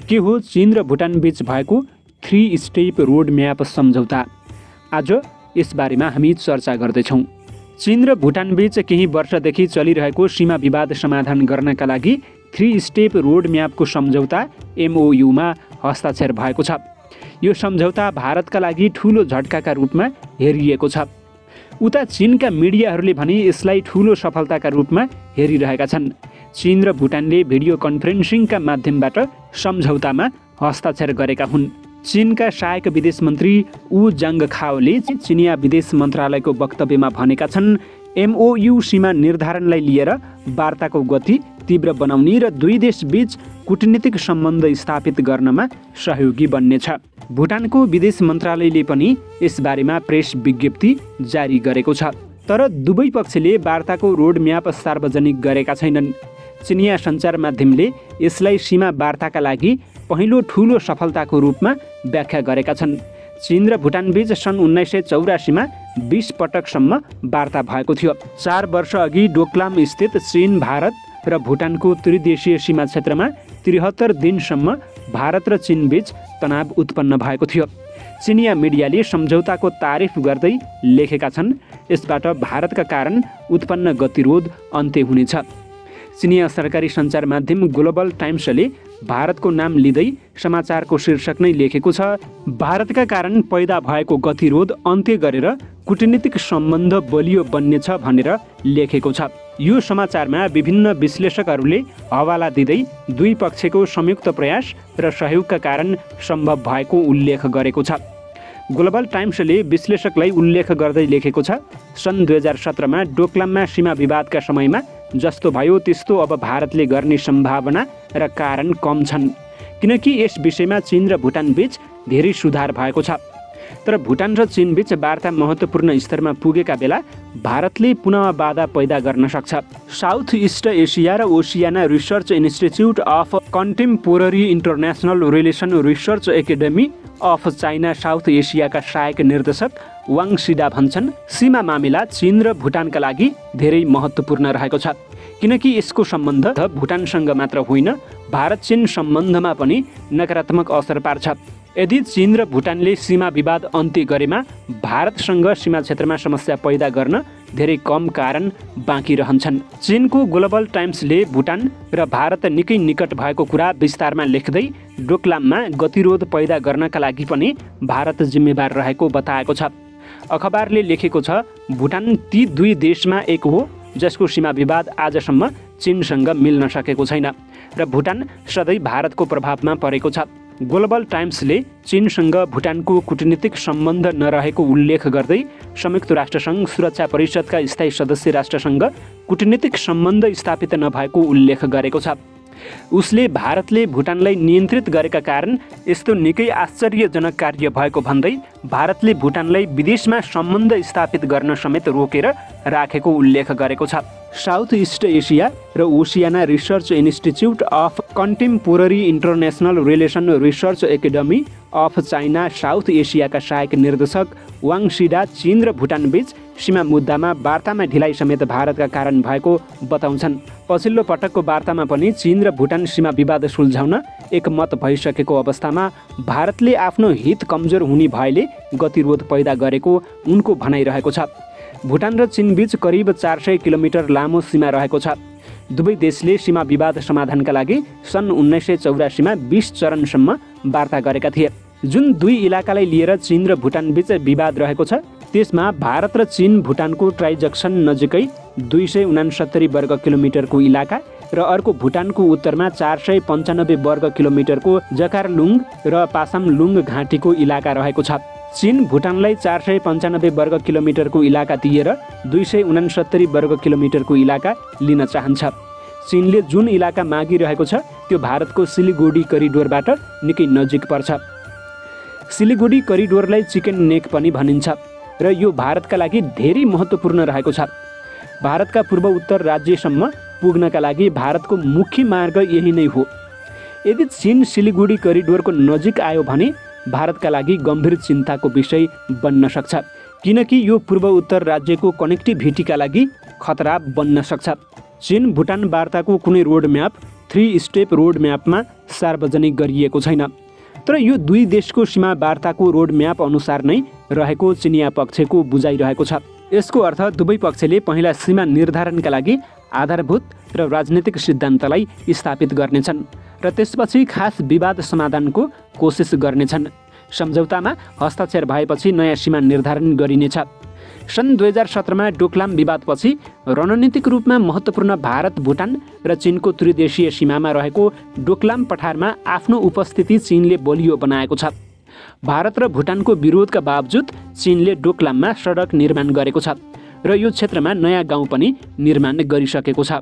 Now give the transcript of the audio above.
के हो चीन र भुटान बीच भएको 3 स्टेप रोड म्याप सम्झौता? आज यसबारेमा हामी चर्चा गर्दैछौँ। चीन र भुटान बीच केही वर्षदेखि चलिरहेको सीमा विवाद समाधान गर्नका लागि 3 स्टेप रोड म्यापको सम्झौता MOUमा हस्ताक्षर भएको छ। यो सम्झौता भारतका लागि ठूलो झट्काका रूपमा हेरिएको छ। उता चीनका मिडियाहरूले भने यसलाई ठूलो सफलताका रूपमा हेरिरहेका छन्। चीन र भुटानले भिडियो कन्फरेन्सिङका माध्यमबाट सम्झौतामा हस्ताक्षर गरेका हुन्। चीनका सहायक विदेश मन्त्री ऊ जाङखाओले चिनिया विदेश मन्त्रालयको वक्तव्यमा भनेका छन्, MOU सीमा निर्धारणलाई लिएर वार्ताको गति तीव्र बनाउने र दुई देशबीच कूटनीतिक सम्बन्ध स्थापित गर्नमा सहयोगी बन्नेछ। भुटानको विदेश मन्त्रालयले पनि यसबारेमा प्रेस विज्ञप्ति जारी गरेको छ। तर दुवै पक्षले वार्ताको रोडम्याप सार्वजनिक गरेका छैनन्। चिनिया सञ्चार माध्यमले यसलाई सीमा वार्ताका लागि पहिलो ठूलो सफलताको रूपमा व्याख्या गरेका छन्। चीन र भुटान बीच सन् 1984मा 20 पटकसम्म वार्ता भएको थियो। 4 वर्ष अघि डोक्लाम स्थित चीन, भारत र भुटानको त्रिदेशीय सीमा क्षेत्रमा 73 दिनसम्म भारत र चीन बीच तनाव उत्पन्न भएको थियो। चिनिया मिडियाले सम्झौताको तारिफ गर्दै लेखेका छन्, यसबाट भारतका कारण उत्पन्न गतिरोध अन्त्य हुनेछ। चिनिया सरकारी सञ्चार माध्यम ग्लोबल टाइम्सले भारतको नाम लिँदै समाचारको शीर्षक नै लेखेको छ, भारतका कारण पैदा भएको गतिरोध अन्त्य गरेर कूटनीतिक सम्बन्ध बलियो बन्नेछ भनेर लेखेको छ। यो समाचारमा विभिन्न विश्लेषकहरूले हवाला दिँदै दुई पक्षको संयुक्त प्रयास र सहयोगका कारण सम्भव भएको उल्लेख गरेको छ। ग्लोबल टाइम्सले विश्लेषकलाई उल्लेख गर्दै लेखेको छ, सन् 2017मा डोक्लाममा सीमा विवादका समयमा जस्तो भयो त्यस्तो अब भारतले गर्ने सम्भावना र कारण कम छन्, किनकि यस विषयमा चीन र भुटान बीच धेरै सुधार भएको छ। तर भुटान र चीन बीच वार्ता महत्त्वपूर्ण स्तरमा पुगेका बेला भारतले पुनः बाधा पैदा गर्न सक्छ। साउथ इस्ट एसिया र Oceania research institute of contemporary international relation research academy of China south एसियाका सहायक निर्देशक वाङ सिडा भन्छन्, सीमा मामिला चीन र भुटानका लागि धेरै महत्त्वपूर्ण रहेको छ, किनकि यसको सम्बन्ध भुटानसँग मात्र होइन, भारत चीन सम्बन्धमा पनि नकारात्मक असर पार्छ। यदि चीन र भुटानले सीमा विवाद अन्त्य गरेमा भारतसँग सीमा क्षेत्रमा समस्या पैदा गर्न धेरै कम कारण बाँकी रहन्छन्। चीनको ग्लोबल टाइम्सले भुटान र भारत निकै निकट भएको कुरा विस्तारमा लेख्दै डोक्लाममा गतिरोध पैदा गर्नका लागि पनि भारत जिम्मेवार रहेको बताएको छ। अखबारले लेखेको छ, भुटान ती दुई देशमा एक हो जसको सीमा विवाद आजसम्म चीनसँग मिल्न सकेको छैन र भुटान सधैँ भारतको प्रभावमा परेको छ। ग्लोबल टाइम्सले चीनसँग भुटानको कूटनीतिक सम्बन्ध नरहेको उल्लेख गर्दै संयुक्त राष्ट्रसङ्घ सुरक्षा परिषदका स्थायी सदस्य राष्ट्रसँग कूटनीतिक सम्बन्ध स्थापित नभएको उल्लेख गरेको छ। उसले भारतले भुटानलाई नियन्त्रित गरेका कारण यस्तो निकै आश्चर्यजनक कार्य भएको भन्दै भारतले भुटानलाई विदेशमा सम्बन्ध स्थापित गर्न समेत रोकेर राखेको उल्लेख गरेको छ। साउथ इस्ट एसिया र Oceania research institute of contemporary international relation research academy of China south एसियाका सहायक निर्देशक वाङ सिडा चीन र भुटान बीच सीमा मुद्दामा वार्तामा ढिलाइ समेत भारतका कारण भएको बताउँछन्। पछिल्लो पटकको वार्तामा पनि चीन र भुटान सीमा विवाद सुल्झाउन एकमत भइसकेको अवस्थामा भारतले आफ्नो हित कमजोर हुने भएले गतिरोध पैदा गरेको उनको भनाइरहेको छ। भुटान र चीन बीच करिब 400 किलोमिटर लामो सीमा रहेको छ। दुवै देशले सीमा विवाद समाधानका लागि सन् 1984मा 20 चरणसम्म वार्ता गरेका थिए। जुन दुई इलाकालाई लिएर चीन र भुटान बीच विवाद रहेको छ, त्यसमा भारत र चीन भुटानको ट्राइजक्सन नजिकै 269 वर्ग किलोमिटरको इलाका र अर्को भुटानको उत्तरमा 495 वर्ग किलोमिटरको जकारलुङ र पासामलुङ घाँटीको इलाका रहेको छ। चीन भुटानलाई 495 वर्ग किलोमिटरको इलाका दिएर 269 वर्ग किलोमिटरको इलाका लिन चाहन्छ। चीनले जुन इलाका मागिरहेको छ त्यो भारतको सिलिगुडी करिडोरबाट निकै नजिक पर्छ। सिलिगुडी करिडोरलाई चिकन नेक पनि भनिन्छ र यो भारतका लागि धेरै महत्त्वपूर्ण रहेको छ। भारतका पूर्व उत्तर राज्यसम्म पुग्नका लागि भारतको मुख्य मार्ग यही नै हो। यदि चीन सिलिगुडी करिडोरको नजिक आयो भने भारतका लागि गम्भीर चिन्ताको विषय बन्न सक्छ, किनकि यो पूर्व उत्तर राज्यको कनेक्टिभिटीका लागि खतरा बन्न सक्छ। चीन भुटान वार्ताको कुनै रोड म्याप 3 स्टेप रोड म्यापमा सार्वजनिक गरिएको छैन। तर यो दुई देशको सीमा वार्ताको रोड म्याप अनुसार नै रहेको चिनिया पक्षको बुझाइरहेको छ। यसको अर्थ दुवै पक्षले पहिला सीमा निर्धारणका लागि आधारभूत र राजनीतिक सिद्धान्तलाई स्थापित गर्नेछन् र त्यसपछि खास विवाद समाधानको कोसिस गर्नेछन्। सम्झौतामा हस्ताक्षर भएपछि नयाँ सीमा निर्धारण गरिनेछ। सन् 2017मा डोकलाम विवादपछि रणनीतिक रूपमा महत्त्वपूर्ण भारत, भुटान र चीनको त्रिदेशीय सीमामा रहेको डोकलाम पठारमा आफ्नो उपस्थिति चीनले बलियो बनाएको छ। भारत र भुटानको विरोधका बावजुद चीनले डोकलाममा सडक निर्माण गरेको छ र यो क्षेत्रमा नयाँ गाउँ पनि निर्माण गरिसकेको छ।